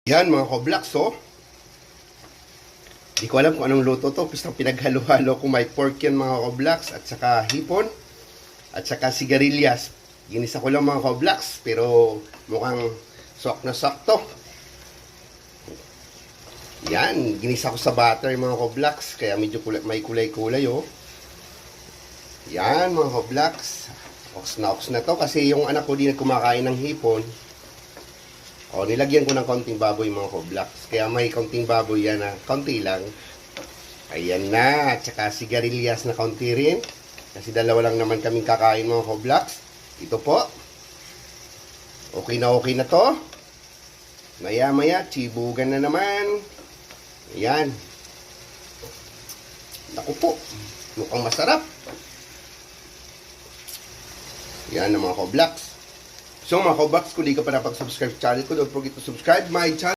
Yan mga koblaks, oh. Hindi ko alam kung anong luto to. Basta pinaghalo-halo ko. May pork yan mga koblaks. At saka hipon. At saka sigarilyas. Ginisa ko lang mga koblaks. Pero mukhang sok na sok to. Yan. Ginisa ko sa butter mga koblaks. Kaya medyo may kulay-kulay, oh. Yan mga koblaks. Ox na to. Kasi yung anak ko din kumakain ng hipon. O, nilagyan ko ng konting baboy mga koblaks. Kaya may konting baboy yan na konti lang. Ayan na. At saka sigarilyas na konti rin. Kasi dalawa lang naman kaming kakain mga koblaks. Ito po. Okay na to. Maya-maya, chibugan na naman. Ayan. Naku po. Mukhang masarap. Yan na mga koblaks. So mga koblaks, kung di ka pa napag-subscribe sa channel ko, don't forget to subscribe my channel.